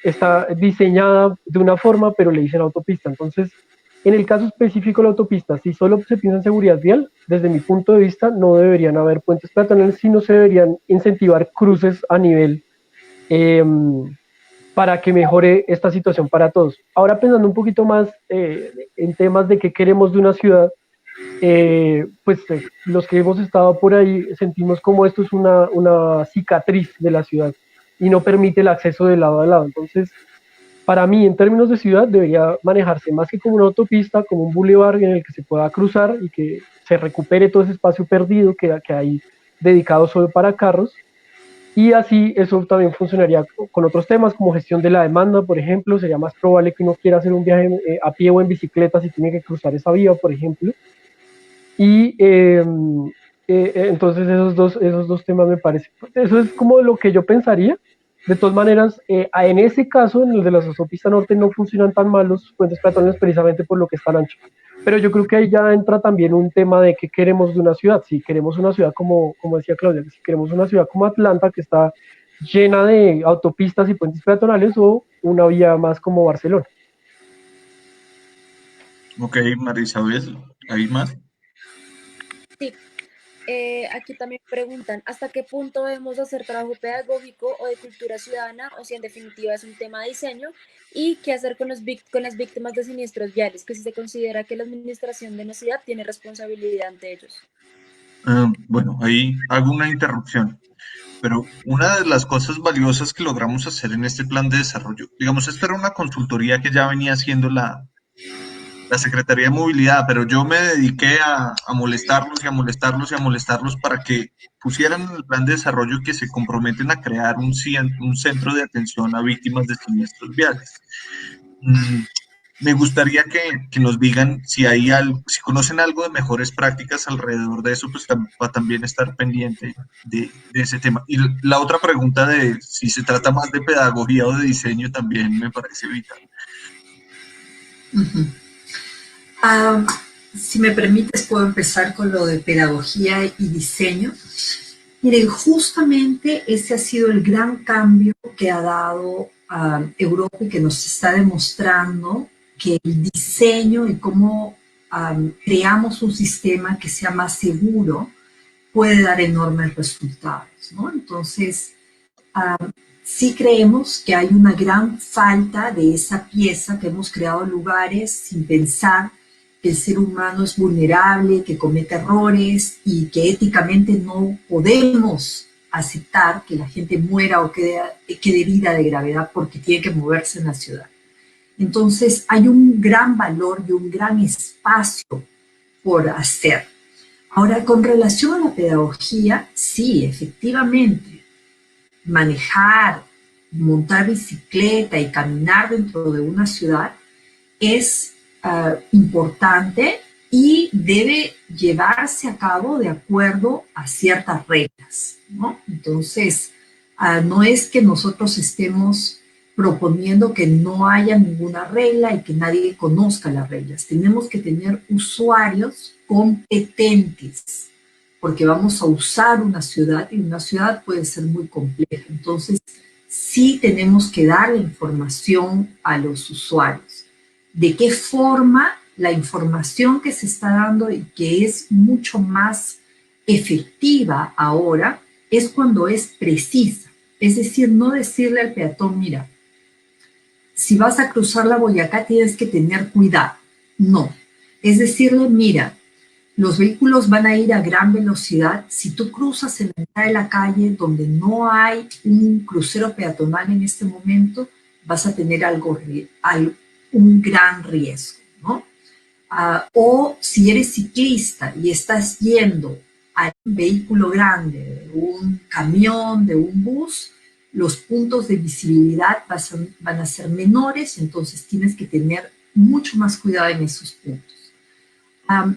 Está diseñada de una forma, pero le dicen autopista. Entonces, en el caso específico de la autopista, si solo se piensa en seguridad vial, desde mi punto de vista no deberían haber puentes peatonales, sino se deberían incentivar cruces a nivel para que mejore esta situación para todos. Ahora pensando un poquito más en temas de qué queremos de una ciudad, los que hemos estado por ahí sentimos como esto es una cicatriz de la ciudad y no permite el acceso de lado a lado. Entonces, para mí, en términos de ciudad, debería manejarse más que como una autopista, como un bulevar en el que se pueda cruzar y que se recupere todo ese espacio perdido que hay dedicado solo para carros. Y así eso también funcionaría con otros temas como gestión de la demanda, por ejemplo. Sería más probable que uno quiera hacer un viaje a pie o en bicicleta si tiene que cruzar esa vía, por ejemplo. Y entonces esos dos temas me parecen. Eso es como lo que yo pensaría. De todas maneras, en ese caso, en el de las autopistas norte, no funcionan tan mal los puentes peatonales precisamente por lo que están anchos. Pero yo creo que ahí ya entra también un tema de qué queremos de una ciudad. Si queremos una ciudad como decía Claudia, si queremos una ciudad como Atlanta, que está llena de autopistas y puentes peatonales, o una vía más como Barcelona. Ok, María Isabel, ¿hay más? Sí. Aquí también preguntan, ¿hasta qué punto debemos hacer trabajo pedagógico o de cultura ciudadana o si en definitiva es un tema de diseño? ¿Y qué hacer con las víctimas de siniestros viales? Que si se considera que la administración de la ciudad tiene responsabilidad ante ellos. Bueno, ahí hago una interrupción. Pero una de las cosas valiosas que logramos hacer en este plan de desarrollo, digamos, esto era una consultoría que ya venía haciendo la Secretaría de Movilidad, pero yo me dediqué a molestarlos y a molestarlos y a molestarlos para que pusieran en el plan de desarrollo que se comprometen a crear un centro de atención a víctimas de siniestros viales. Me gustaría que nos digan si hay algo, si conocen algo de mejores prácticas alrededor de eso, pues para también estar pendiente de ese tema. Y la otra pregunta de si se trata más de pedagogía o de diseño también me parece vital. Si me permites, puedo empezar con lo de pedagogía y diseño. Miren, justamente ese ha sido el gran cambio que ha dado Europa y que nos está demostrando que el diseño y cómo creamos un sistema que sea más seguro puede dar enormes resultados, ¿no? Entonces, sí creemos que hay una gran falta de esa pieza, que hemos creado lugares sin pensar que el ser humano es vulnerable, que comete errores y que éticamente no podemos aceptar que la gente muera o quede herida de gravedad porque tiene que moverse en la ciudad. Entonces hay un gran valor y un gran espacio por hacer. Ahora, con relación a la pedagogía, sí, efectivamente, manejar, montar bicicleta y caminar dentro de una ciudad es importante y debe llevarse a cabo de acuerdo a ciertas reglas, ¿no? Entonces, no es que nosotros estemos proponiendo que no haya ninguna regla y que nadie conozca las reglas. Tenemos que tener usuarios competentes, porque vamos a usar una ciudad y una ciudad puede ser muy compleja. Entonces, sí tenemos que dar la información a los usuarios. ¿De qué forma la información que se está dando y que es mucho más efectiva ahora es cuando es precisa? Es decir, no decirle al peatón, mira, si vas a cruzar la Boyacá tienes que tener cuidado. No. Es decirle, mira, los vehículos van a ir a gran velocidad. Si tú cruzas en la mitad de la calle donde no hay un crucero peatonal en este momento, vas a tener un gran riesgo, ¿no? O si eres ciclista y estás yendo a un vehículo grande, de un camión, de un bus, los puntos de visibilidad van a ser menores, entonces tienes que tener mucho más cuidado en esos puntos.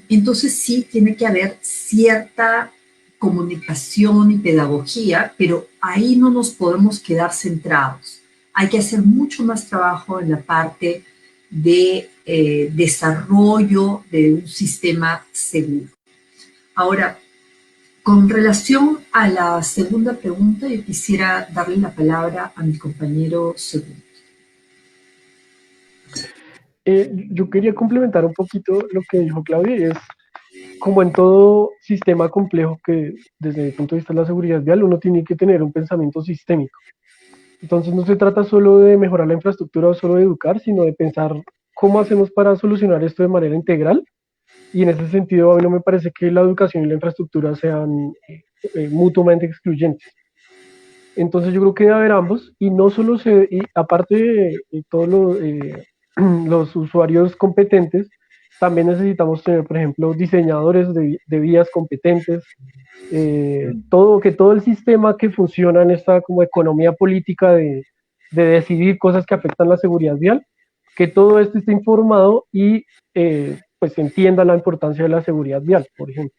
Entonces sí tiene que haber cierta comunicación y pedagogía, pero ahí no nos podemos quedar centrados. Hay que hacer mucho más trabajo en la parte de desarrollo de un sistema seguro. Ahora, con relación a la segunda pregunta, yo quisiera darle la palabra a mi compañero Segundo. Yo quería complementar un poquito lo que dijo Claudia, y es como en todo sistema complejo que desde el punto de vista de la seguridad vial uno tiene que tener un pensamiento sistémico. Entonces no se trata solo de mejorar la infraestructura o solo de educar, sino de pensar cómo hacemos para solucionar esto de manera integral. Y en ese sentido a mí no me parece que la educación y la infraestructura sean mutuamente excluyentes. Entonces yo creo que debe haber ambos, y no solo y aparte de todos los usuarios competentes, también necesitamos tener, por ejemplo, diseñadores de vías competentes, que todo el sistema que funciona en esta como economía política de decidir cosas que afectan la seguridad vial, que todo esto esté informado y pues entienda la importancia de la seguridad vial, por ejemplo.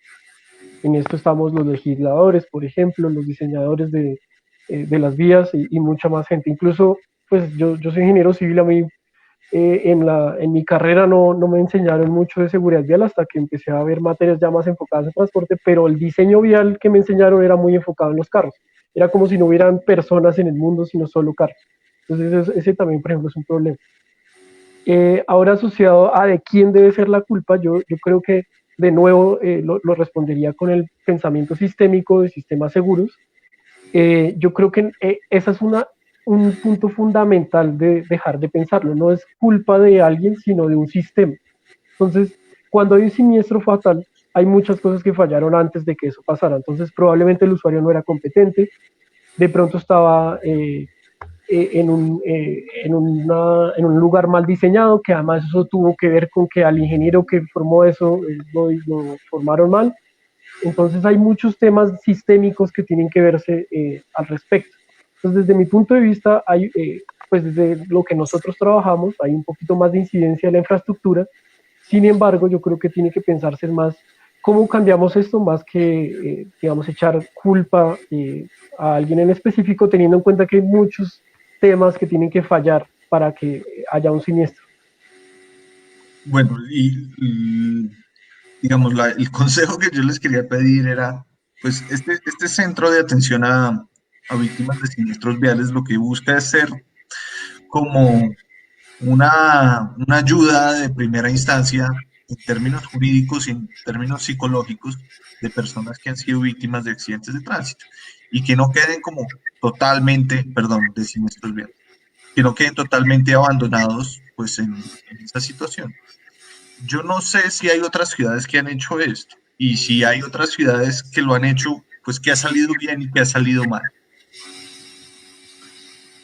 En esto estamos los legisladores, por ejemplo, los diseñadores de las vías y mucha más gente. Incluso, pues yo soy ingeniero civil, a mí en mi carrera no me enseñaron mucho de seguridad vial hasta que empecé a ver materias ya más enfocadas en transporte, pero el diseño vial que me enseñaron era muy enfocado en los carros. Era como si no hubieran personas en el mundo, sino solo carros. Entonces ese también, por ejemplo, es un problema. Ahora asociado a de quién debe ser la culpa, yo creo que de nuevo lo respondería con el pensamiento sistémico de sistemas seguros. Yo creo que esa es un punto fundamental de dejar de pensarlo. No es culpa de alguien, sino de un sistema. Entonces, cuando hay un siniestro fatal, hay muchas cosas que fallaron antes de que eso pasara. Entonces, probablemente el usuario no era competente, de pronto estaba en un lugar mal diseñado, que además eso tuvo que ver con que al ingeniero que formó eso lo formaron mal. Entonces hay muchos temas sistémicos que tienen que verse al respecto. Entonces desde mi punto de vista, pues desde lo que nosotros trabajamos, hay un poquito más de incidencia en la infraestructura. Sin embargo, yo creo que tiene que pensarse más cómo cambiamos esto, más que, digamos, echar culpa a alguien en específico, teniendo en cuenta que hay muchos temas que tienen que fallar para que haya un siniestro. Bueno, digamos, el consejo que yo les quería pedir era, pues, este centro de atención a víctimas de siniestros viales lo que busca es ser como una ayuda de primera instancia en términos jurídicos y en términos psicológicos de personas que han sido víctimas de accidentes de tránsito y que no queden como totalmente, perdón, de siniestros viales, que no queden totalmente abandonados pues en esa situación. Yo no sé si hay otras ciudades que han hecho esto y si hay otras ciudades que lo han hecho, pues que ha salido bien y que ha salido mal.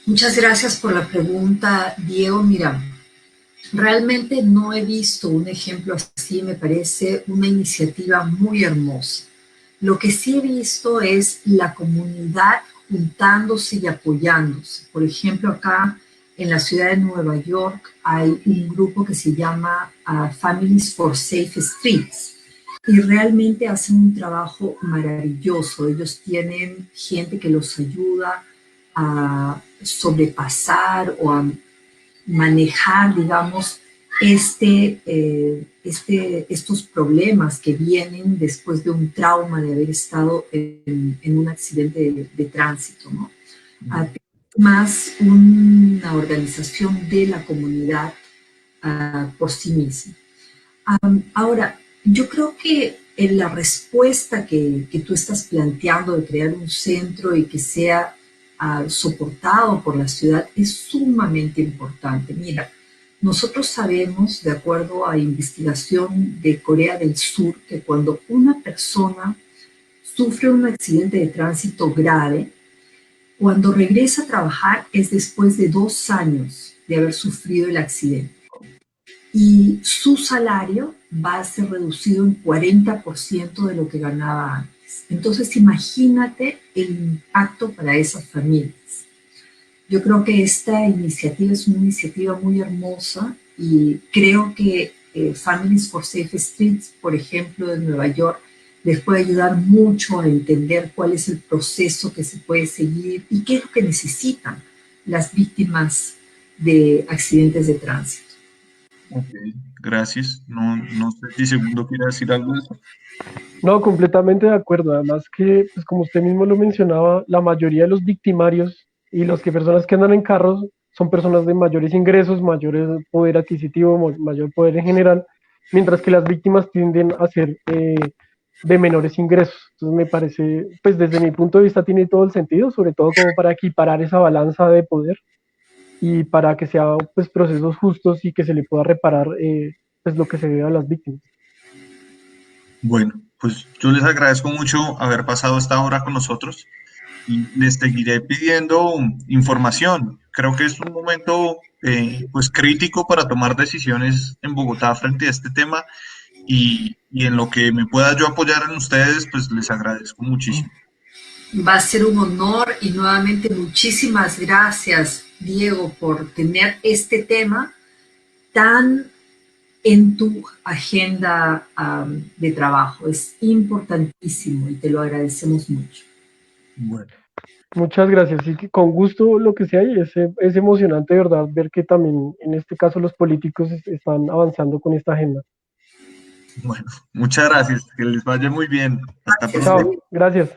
Muchas gracias por la pregunta, Diego. Mira, realmente no he visto un ejemplo así, me parece una iniciativa muy hermosa. Lo que sí he visto es la comunidad juntándose y apoyándose. Por ejemplo, acá en la ciudad de Nueva York hay un grupo que se llama Families for Safe Streets y realmente hacen un trabajo maravilloso. Ellos tienen gente que los ayuda a sobrepasar o a manejar, digamos, estos problemas que vienen después de un trauma de haber estado en un accidente de tránsito, ¿no? Más una organización de la comunidad por sí misma. Ahora, yo creo que en la respuesta que tú estás planteando de crear un centro y que sea soportado por la ciudad es sumamente importante. Mira, nosotros sabemos, de acuerdo a investigación de Corea del Sur, que cuando una persona sufre un accidente de tránsito grave, cuando regresa a trabajar es después de 2 años de haber sufrido el accidente. Y su salario va a ser reducido en 40% de lo que ganaba antes. Entonces, imagínate el impacto para esas familias. Yo creo que esta iniciativa es una iniciativa muy hermosa y creo que Families for Safe Streets, por ejemplo, de Nueva York, les puede ayudar mucho a entender cuál es el proceso que se puede seguir y qué es lo que necesitan las víctimas de accidentes de tránsito. Ok, gracias. No sé si Segundo quiere decir algo de eso. No, completamente de acuerdo. Además que, pues como usted mismo lo mencionaba, la mayoría de los victimarios y las personas que andan en carros son personas de mayores ingresos, mayor poder adquisitivo, mayor poder en general, mientras que las víctimas tienden a ser de menores ingresos. Entonces me parece, pues desde mi punto de vista tiene todo el sentido, sobre todo como para equiparar esa balanza de poder y para que sea pues procesos justos y que se le pueda reparar pues lo que se debe a las víctimas. Bueno, pues yo les agradezco mucho haber pasado esta hora con nosotros y les seguiré pidiendo información. Creo que es un momento pues crítico para tomar decisiones en Bogotá frente a este tema y en lo que me pueda yo apoyar en ustedes, pues les agradezco muchísimo. Va a ser un honor y nuevamente muchísimas gracias, Diego, por tener este tema tan en tu agenda de trabajo. Es importantísimo y te lo agradecemos mucho. Bueno, Muchas gracias. Sí, que con gusto lo que sea, y es emocionante, de verdad, ver que también en este caso los políticos están avanzando con esta agenda. bueno, muchas gracias, que les vaya muy bien. Hasta Gracias. pronto. Chao, gracias.